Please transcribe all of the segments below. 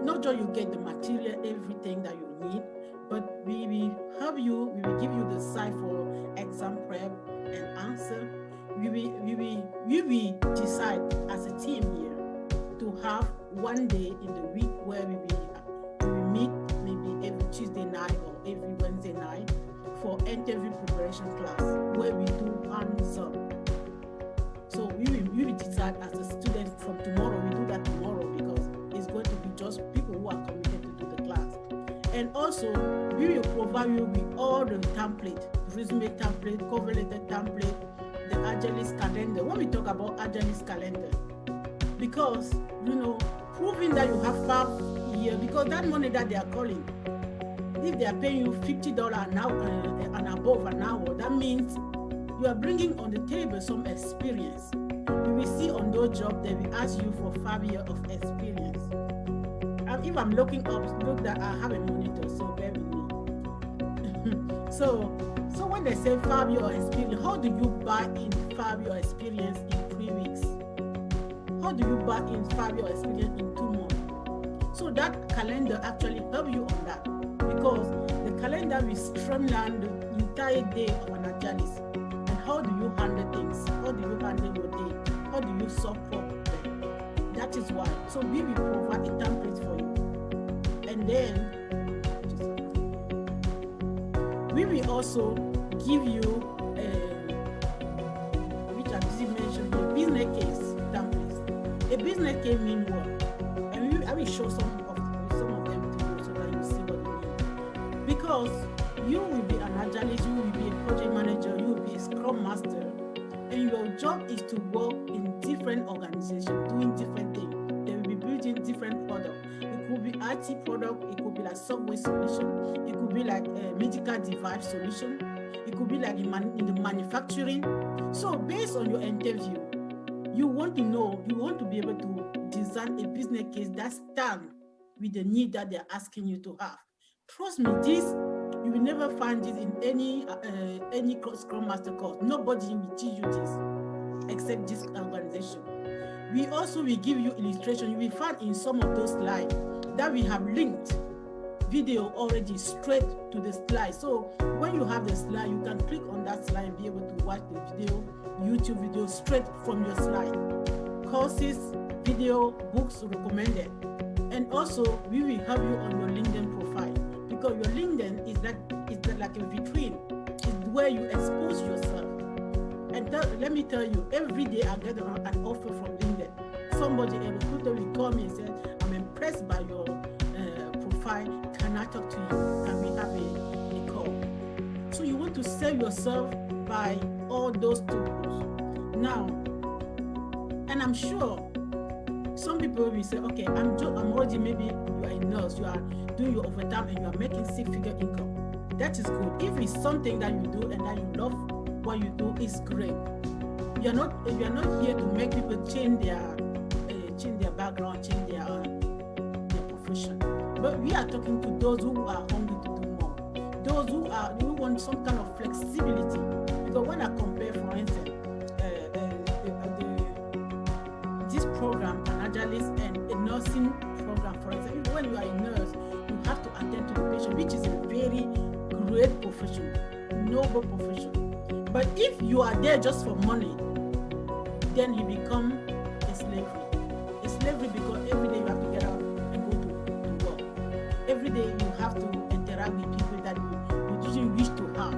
not just you get the material, everything that you need, but we will help you, we will give you the site for exam prep and answer. We will decide as a team here to have one day in the week where we will meet maybe every Tuesday night or every Wednesday night for interview preparation class where we do hands-on. So we will decide as a student from tomorrow, we do that tomorrow because it's going to be just people who are committed to do the class. And also, we will provide you with all the template, resume template, cover letter template, the Agilist calendar. When we talk about Agilist calendar, because, proving that you have 5 years, because that money that they are calling, if they are paying you $50 an hour and above an hour, that means you are bringing on the table some experience. You will see on those jobs, they will ask you for 5 years of experience. And if I'm looking up, look that I have a monitor, so bear with me. so when they say 5 years of experience, how do you buy in 5 years experience in 3 weeks? How do you buy in 5 years experience in 2 months? So that calendar actually help you on that, because the calendar will streamline the entire day of an Agilist. And how do you handle things? How do you handle your day? How do you solve problems? That is why. So we will provide a template for you. And then we will also give you, which I didn't mention, a business case template. A business case means what? And I will show some of them to you so that you see what they mean. Because you will be an Agilist, you will be a project manager, you will be a Scrum Master, and your job is to work in different organizations, doing different things. They will be building different products. It could be IT product, it could be like software solution, it could be like a medical device solution, it could be like in the manufacturing. So based on your interview, you want to know, you want to be able to design a business case that stands with the need that they're asking you to have. Trust me, this, you will never find this in any Scrum Master course. Nobody will teach you this except this organization. We also will give you illustration. You will find in some of those slides that we have linked video already straight to the slide. So when you have the slide, you can click on that slide and be able to watch the video, YouTube video straight from your slide. Courses, video, books recommended. And also, we will help you on your LinkedIn profile, because your LinkedIn is like a vitrine. It's where you expose yourself. And let me tell you, every day I get an offer from LinkedIn. Somebody, a recruiter will call me and say, I'm impressed by your profile. Can I talk to you? Can we have a call? So you want to sell yourself by all those tools. Now, and I'm sure some people will say, okay, I'm already, maybe you are a nurse, you are doing your overtime and you are making 6-figure income. That is good. If it's something that you do and that you love what you do, it's great. You are not here to make people change their background, change their profession. But we are talking to those who are hungry to do more. Those who want some kind of flexibility. Because when I compare, for instance, this program, an Agilist and a nursing program, for instance, when you are a nurse, you have to attend to the patient, which is a very great profession, noble profession. But if you are there just for money, then you become a slavery. A slavery because every day you have to get out and go to work. Every day you have to interact with people that you didn't wish to have.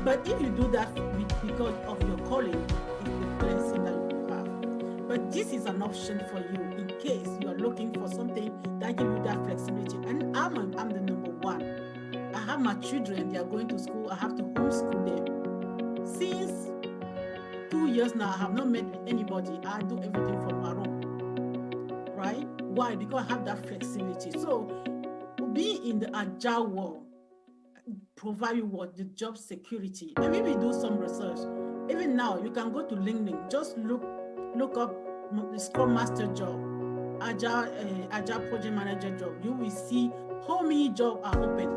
But if you do that because of your calling, it's the blessing that you have. But this is an option for you in case you are looking for something that gives you that flexibility. And I'm the number one. I have my children, they are going to school, I have to homeschool them. Since 2 years now, I have not met with anybody. I do everything from my home, right? Why? Because I have that flexibility. So being in the agile world provide you what? The job security. And maybe do some research. Even now, you can go to LinkedIn, just look up the Scrum Master job, Agile Project Manager job. You will see how many jobs are open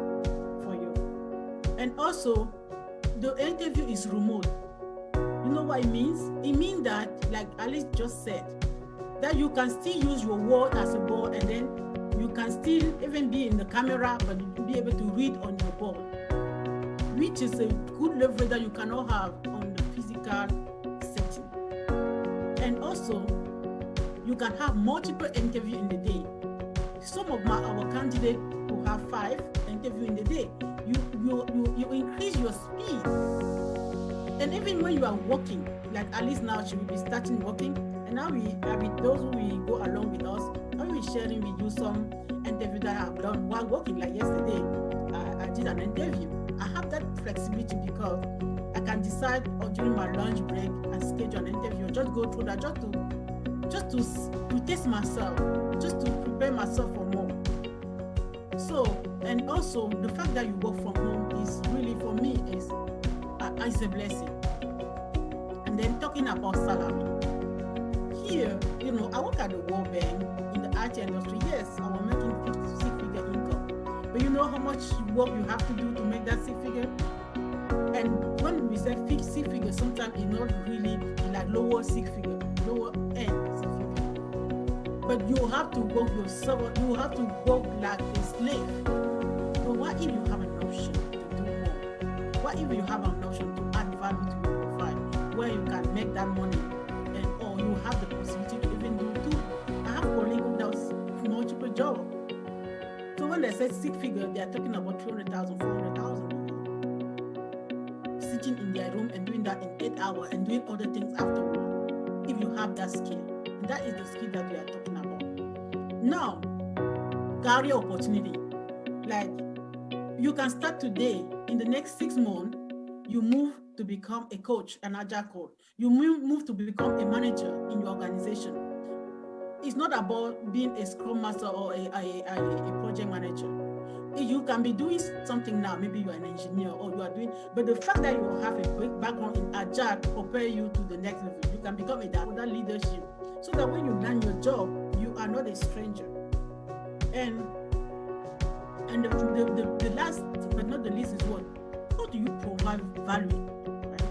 for you. And also, the interview is remote. You know what it means? It means that, like Alice just said, that you can still use your word as a board, and then you can even be in the camera, but you'll be able to read on your board, which is a good leverage that you cannot have on the physical setting. And also, you can have multiple interviews in the day. Some of our candidates who have 5 interviews in the day, you increase your speed. And even when you are working, like Alice now, she will be starting working, and now those who will go along with us, I will be sharing with you some interview that I have done while working. Like yesterday, I did an interview. I have that flexibility because I can decide during my lunch break and schedule an interview. Just go through that, just to test myself, just to prepare myself for more. So, and also the fact that you work from home is really, for me, is a blessing. And then talking about salary. Here, I work at the World Bank in the IT industry. Yes, I was making 6-figure income. But you know how much work you have to do to make that 6-figure? And when we say 6-figure, sometimes it's not really like lower 6-figure, lower end 6-figure. But you have to work yourself, you have to work like a slave. But what if you have an option to do more? What if you have an option to add value to your profile where you can make that money, or you have the possibility to even do 2? I have colleagues who does multiple jobs. So when they say 6-figure, they are talking about 200,000, 400,000. Sitting in their room and doing that in 8 hours and doing other things afterwards. If you have that skill, and that is the skill that we are talking about. Now, career opportunity. Like, you can start today. In the next 6 months, you move to become a coach, an agile coach. You move to become a manager in your organization. It's not about being a scrum master or a project manager. You can be doing something now. Maybe you are an engineer or you are doing, but the fact that you have a big background in agile prepare you to the next level. You can become that leadership, so that when you land your job, you are not a stranger. And the last but not the least is what? How do you provide value? Right?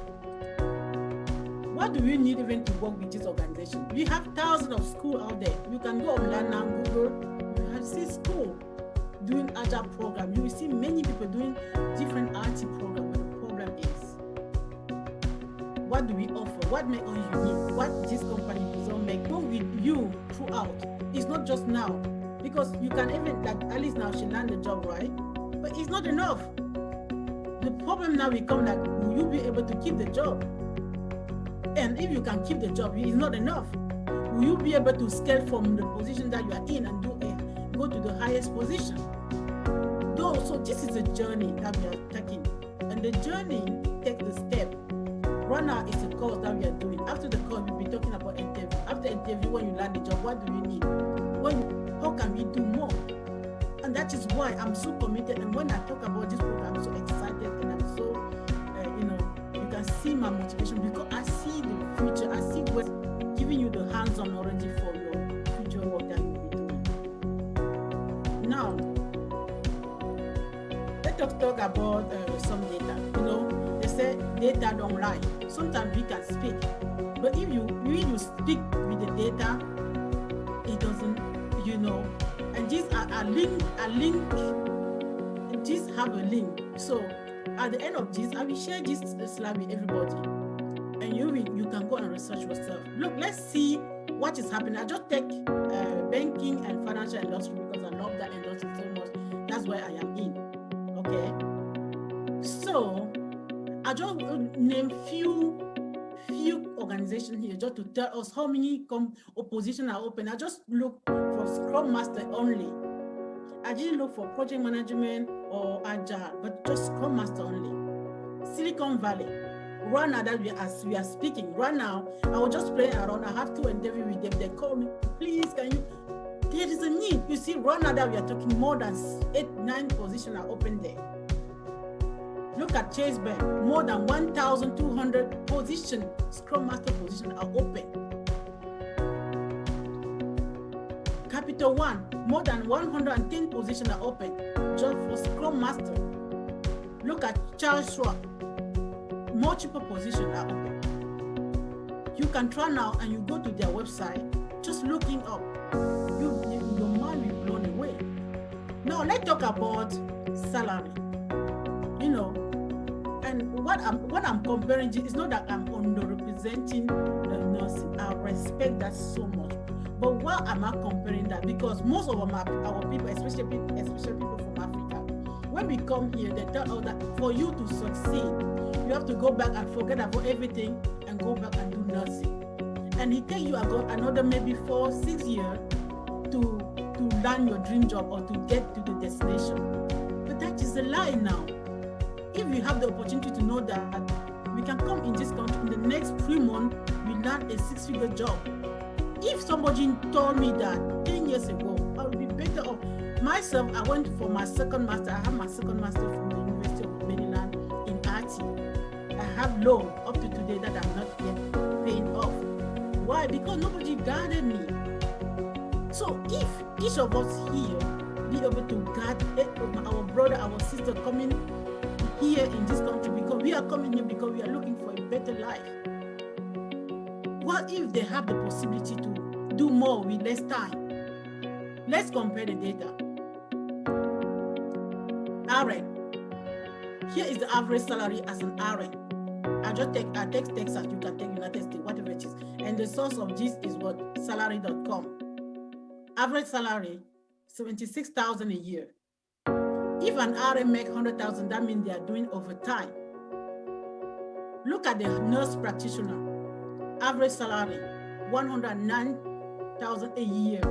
What do you need even to work with this organization? We have thousands of schools out there. You can go online now, Google. You have see school doing agile program. You will see many people doing different IT programs. But the problem is, what do we offer? What makes us unique? What this company does not make? What with you throughout? It's not just now. Because you can even, like Alice now, she landed the job, right? But it's not enough. The problem now becomes like, will you be able to keep the job? And if you can keep the job, it's not enough. Will you be able to scale from the position that you are in and go to the highest position? So this is a journey that we are taking. And the journey takes the step. Right now, it's a course that we are doing. After the course, we'll be talking about interview. After interview, when you land the job, what do you need? How can we do more? And that is why I'm so committed. And when I talk about this program, I'm so excited, and I'm so, you can see my motivation because I see the future. I see what's giving you the hands-on already for your future work that you'll be doing. Now, let us talk about some data. They say data don't lie. Sometimes we can speak, but if you speak with the data, it doesn't. And these are a link, these have a link. So at the end of this, I will share this slide with everybody, and you can go and research yourself. Look, let's see what is happening. I just take banking and financial industry because I love that industry so much. That's where I am in. Okay. So I just name few organizations here just to tell us how many positions are open. I just look for Scrum Master only. I didn't look for project management or agile, but just Scrum Master only. Silicon Valley. Right now that we are speaking, right now, I was just playing around. I have 2 interviews with them. They call me, please, can you? There is a need. You see, right now that we are talking, more than 8-9 positions are open there. Look at Chase Bank, more than 1,200 positions, Scrum Master positions are open. Capital One, more than 110 positions are open just for Scrum Master. Look at Charles Schwab, multiple positions are open. You can try now and you go to their website, just looking up, your mind will be blown away. Now let's talk about salary. You know, and what I'm comparing, it's not that I'm underrepresenting the nursing. I respect that so much. But why am I comparing that? Because most of our people, especially people from Africa, when we come here, they tell us that for you to succeed, you have to go back and forget about everything and go back and do nursing. And it takes you another maybe 4-6 years to land your dream job or to get to the destination. But that is a lie now. If you have the opportunity to know that we can come in this country in the next 3 months, we land a 6-figure job. If somebody told me that 10 years ago, I would be better off. Myself, I went for my second master. I have my second master from the University of Maryland in IT. I have loan up to today that I'm not yet paying off. Why? Because nobody guided me. So if each of us here be able to guide our brother, our sister coming here in this country, because we are coming here because we are looking for a better life. What if they have the possibility to do more with less time? Let's compare the data. RN. Here is the average salary as an RN. I take Texas, you can take United States, whatever it is. And the source of this is what? Salary.com. Average salary, $76,000 a year. If an RN makes $100,000, that means they are doing overtime. Look at the nurse practitioner. Average salary, $109,000 a year.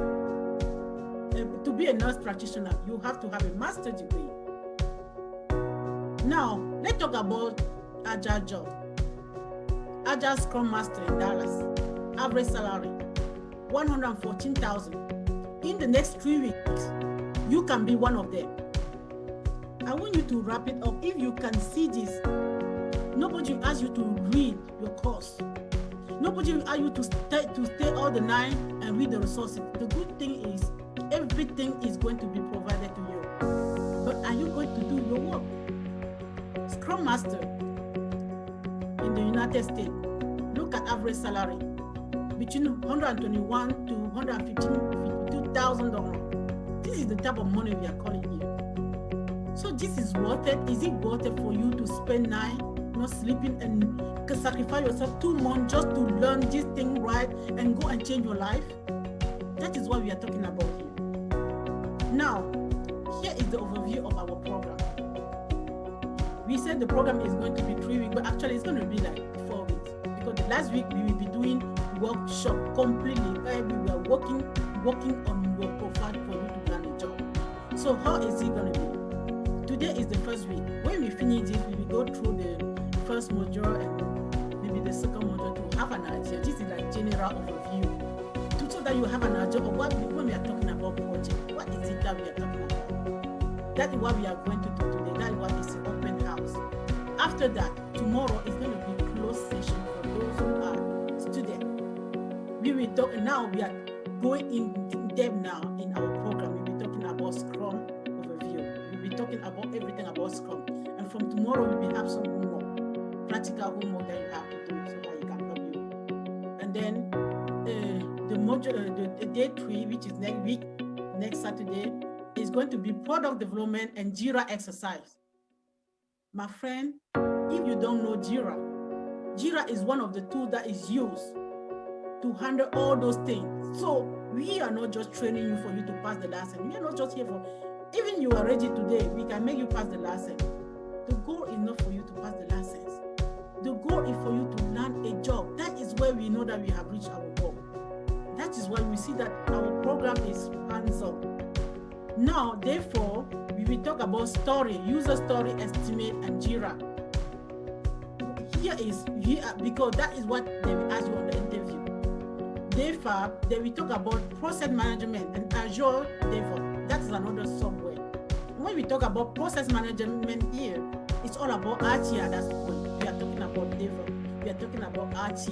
To be a nurse practitioner, you have to have a master's degree. Now, let's talk about Agile job. Agile Scrum Master in Dallas. Average salary, $114,000. In the next 3 weeks, you can be one of them. I want you to wrap it up. If you can see this, nobody will ask you to read your course. Nobody will ask you to stay all the night and read the resources. The good thing is, everything is going to be provided to you. But are you going to do your work? Scrum Master in the United States, look at average salary between $121,000 to $152,000. This is the type of money we are calling here. So this is worth it. Is it worth it for you to spend night not sleeping and sacrifice yourself 2 months just to learn this thing right and go and change your life? That is what we are talking about here. Now, here is the overview of our program. We said the program is going to be 3 weeks, but actually it's going to be like 4 weeks, because the last week we will be doing workshop completely. We are working on your profile for you to land a job. So how is it going to be? Today is the first week. When we finish this, we will go through the first module and maybe the second module to have an idea. This is like general overview, so that you have an idea of what when we are talking about project. What is it that we are talking about? That is what we are going to do today. That is what is an open house. After that, tomorrow is going to be closed session for those who are students. We will talk now. We are going in depth now in our program. We'll be talking about Scrum overview. We'll be talking about everything about Scrum. And from tomorrow, we will have some homework, practical homework that you have to do so that you can help you. And then the module, the day 3, which is next week, next Saturday, is going to be product development and Jira exercise. My friend, if you don't know Jira, Jira is one of the tools that is used to handle all those things. So we are not just training you for you to pass the lesson. We are not just here for, even you are ready today, we can make you pass the lesson. The goal is not for you to pass the lessons. The goal is for you to land a job. That is where we know that we have reached our goal. That is why we see that our program is hands-on. Now, therefore, we will talk about story, user story estimate, and Jira. Because that is what they will ask you on the interview. Therefore, they will talk about process management and Azure DevOps. That is another software. When we talk about process management here, it's all about RT at that point. We are talking about DevOps. We are talking about RT,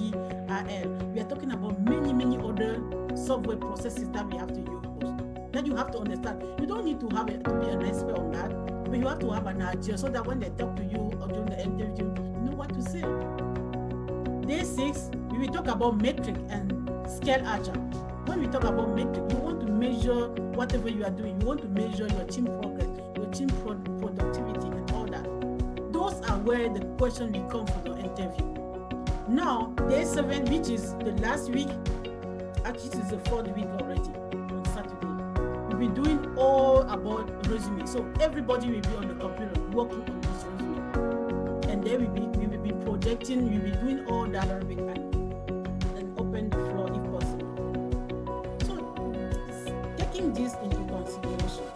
we are talking about many other software processes that we have to use. That you have to understand. You don't need to have to be an expert on that, but you have to have an idea so that when they talk to you or during the interview, you know what to say. Day 6, we will talk about metric and scale agile. when we talk about metric, you want to measure whatever you are doing. You want to measure your team progress, your team productivity, and all that. Those are where the question will come for the interview. Now, day 7, which is the last week, actually it is the 4th week already on Saturday. We'll be doing all about resume. So everybody will be on the computer working on this resume. And then we will be projecting, we'll be doing all that Arabic and open the floor if possible. So taking this into consideration,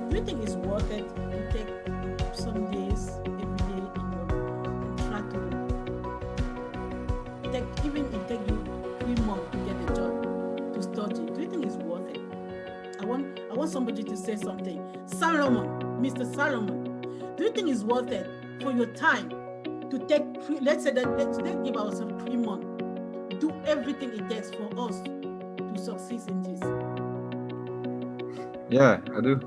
do you think it's worth it to take some days every day in your and try to take, even if it take you 3 months to get a job, to study? Do you think it's worth it? I want somebody to say something. Solomon, Mr. Solomon, do you think it's worth it for your time to take, let's give ourselves 3 months, do everything it takes for us to succeed in this? Yeah, I do.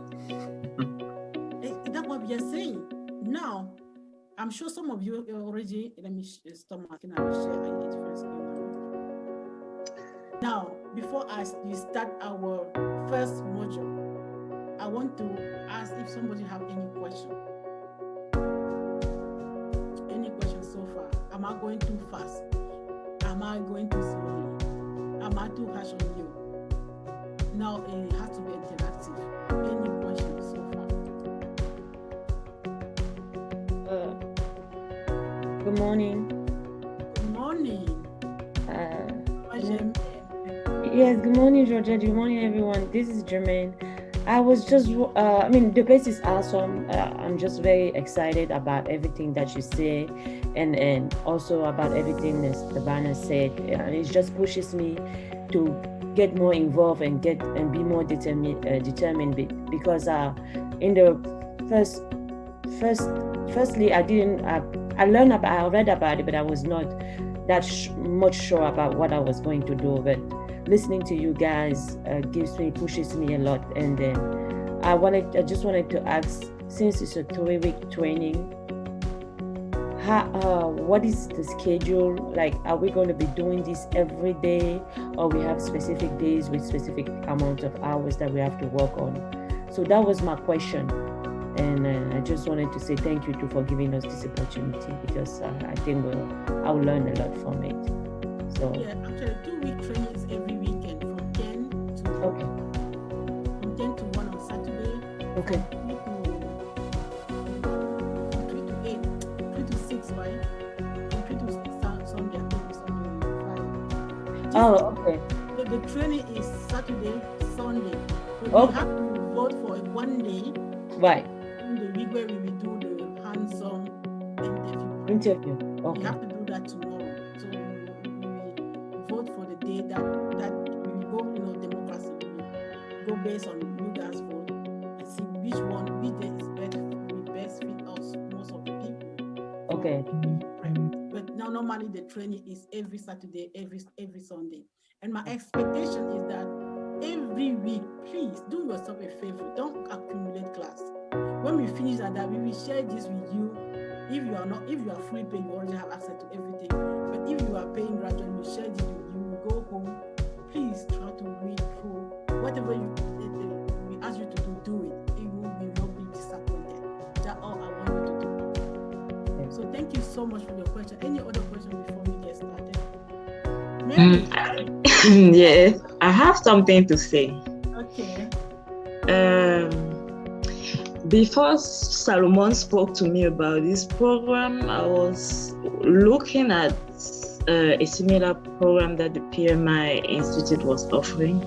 That's what we are saying. Now, I'm sure some of you already, let me stop marking and share it first. Now, before we start our first module, I want to ask if somebody have any question. Any questions so far? Am I going too fast? Am I going too slowly? Am I too harsh on you? Now it has to be interactive. Any questions so far? Good morning. Good morning. Yes, good morning, Georgia. Good morning, everyone. This is Jermaine. I was just, the place is awesome. I'm just very excited about everything that you say, and also about everything that Stabana said. It just pushes me to get more involved and be more determined. Because in the firstly, I read about it, but I was not that much sure about what I was going to do. But listening to you guys pushes me a lot. And then I just wanted to ask, since it's a 3-week training, what is the schedule? Like, are we going to be doing this every day, or we have specific days with specific amount of hours that we have to work on? So that was my question. And I just wanted to say thank you for giving us this opportunity, because I think I'll learn a lot from it. So yeah, actually 2-week training is every weekend from 10 to okay. From 10 to 1 on Saturday. Okay. From 3 to 8, 3 to 6, right? From 3 to 6 Sunday, I think it's on Friday. Oh, okay. The training is Saturday, Sunday. So Okay. we have to vote for 1 day. Right. In the week where we will do the hands-on Interview. Okay. We have to do that tomorrow. So we will vote for the day that we will go, democracy. We will go based on you guys' vote and see which day is best fit us, most of the people. Okay. But now normally the training is every Saturday, every Sunday. And my expectation is that every week, please do yourself a favor. Don't accumulate class. When we finish that, we will share this with you. If you are fully paying, you already have access to everything. But if you are paying gradually, we share this with you. We go home. Please try to read through whatever we ask you to do it. You will not be disappointed. That's all I want you to do. Okay. So thank you so much for your question. Any other question before we get started? Yes, I have something to say. Okay. Before Solomon spoke to me about this program, I was looking at a similar program that the PMI Institute was offering.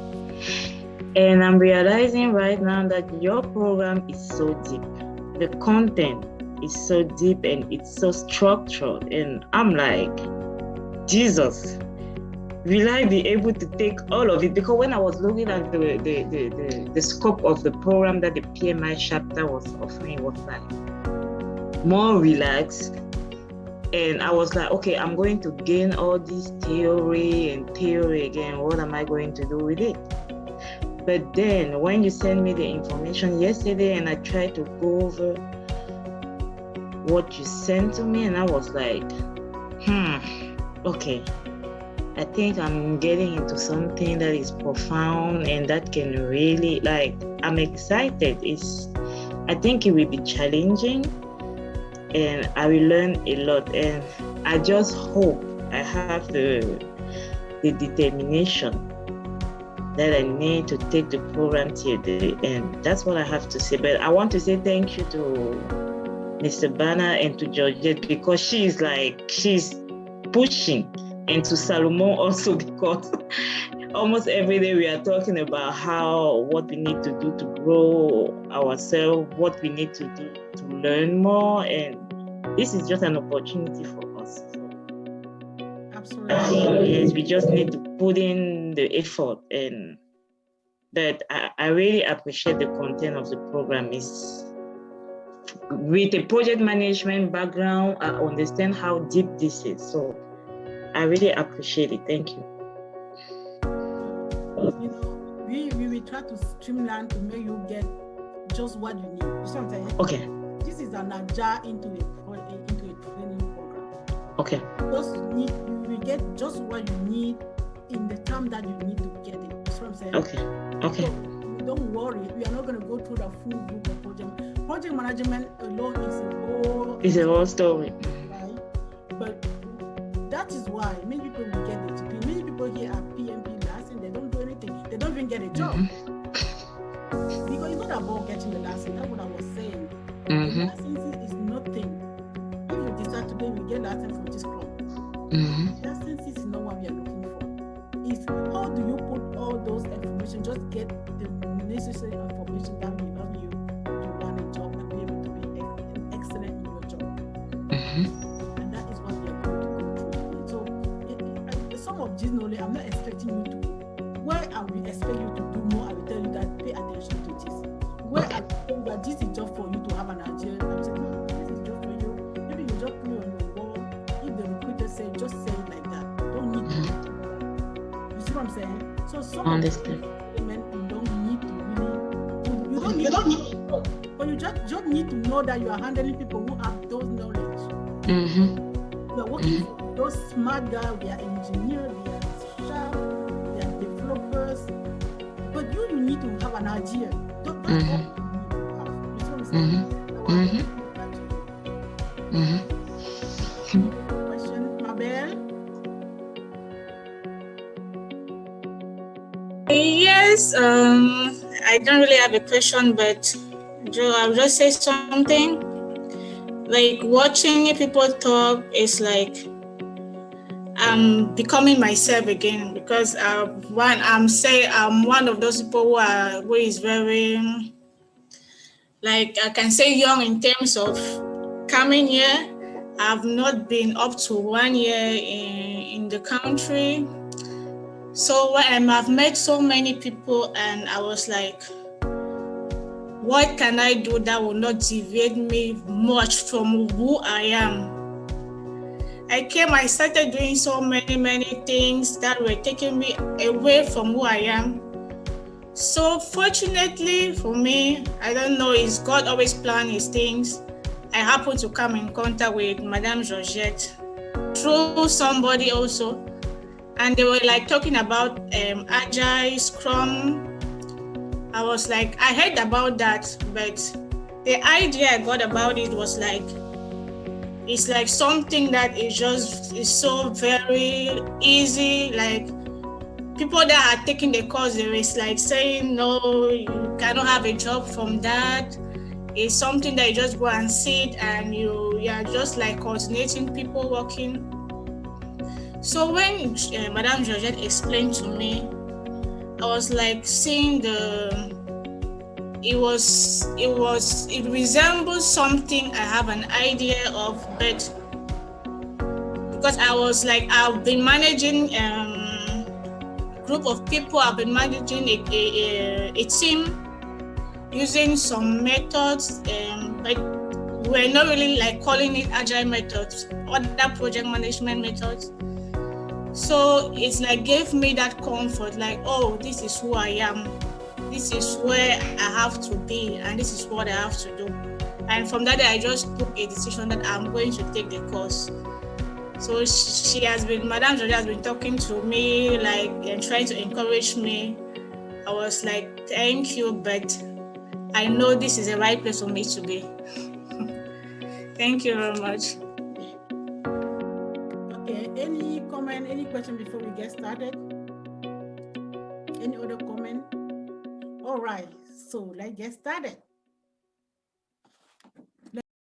And I'm realizing right now that your program is so deep. The content is so deep and it's so structured. And I'm like, Jesus, will I be able to take all of it? Because when I was looking at the scope of the program that the PMI chapter was offering, was like more relaxed. And I was like, okay, I'm going to gain all this theory again. What am I going to do with it? But then when you sent me the information yesterday and I tried to go over what you sent to me, and I was like, okay. I think I'm getting into something that is profound and that can really, I'm excited. I think it will be challenging and I will learn a lot. And I just hope I have the determination that I need to take the program till the end. That's what I have to say. But I want to say thank you to Mr. Banner and to Georgette because she's pushing, and to Salomon also because almost every day we are talking about what we need to do to grow ourselves, what we need to do to learn more, and this is just an opportunity for us. Absolutely. I think yes, we just need to put in the effort, but I really appreciate the content of the program. With a project management background, I understand how deep this is. So I really appreciate it. Thank you. We will try to streamline to make you get just what you need. You see what I'm saying? Okay. This is an agile into a training program. Okay. You will get just what you need in the time that you need to get it. You see what I'm saying? Okay. Okay. So don't worry. We are not going to go through the full group of project. Project management alone is a whole story. Right? But that is why many people will get it. Many people here are PMP license, they don't do anything. They don't even get a job. Because it's not about getting the license. That's what I was saying. The license is nothing. If you decide today you get license from this club, license is not what we are looking for. It's how do you put all those information, just get the necessary information that will help you to run a job and be able to be excellent in your job. And that is what we are going to go through. So some of this knowledge, I'm not expecting you to. Where I will expect you to do more, I will tell you that pay attention to this. Where I will tell you that this is just for you to have an idea, I'm saying, no, this is just for you. Maybe you just put it on your wall. If the recruiter say, just say it like that. Don't need to. You see what I'm saying? So some of the men you don't need to really, you don't need to know, but you just need to know that you are handling people who have those knowledge. You are working for those smart guys, they are engineers, they are sharp, they are developers, but you need to have an idea. That's all you need to have. You see what I'm saying? Question, Mabel? Yes, I don't really have a question, but I'll just say something. Like watching people talk is like I'm becoming myself again because I'm one of those people who is very, like I can say young in terms of coming here. I've not been up to 1 year in the country. So when I've met so many people and I was like, what can I do that will not deviate me much from who I am? I started doing so many things that were taking me away from who I am. So fortunately for me, I don't know, is God always plan his things. I happened to come in contact with Madame Georgette through somebody also. And they were like talking about Agile, Scrum. I was like, I heard about that, but the idea I got about it was like, it's like something that is so very easy. Like people that are taking the course, there is like saying, no, you cannot have a job from that. It's something that you just go and sit and you are just like coordinating people working. So when Madame Georgette explained to me, I was like seeing it resembles something I have an idea of, but because I was like, I've been managing a group of people, I've been managing a team using some methods, but we're not really like calling it agile methods, other project management methods. So it's like gave me that comfort, like, oh, this is who I am. This is where I have to be, and this is what I have to do. And from that day, I just took a decision that I'm going to take the course. So Madame Georgia has been talking to me, like, and trying to encourage me. I was like, thank you, but I know this is the right place for me to be. Thank you very much. Okay, any comment, any question before we get started? Any other comment? All right, so let's get started.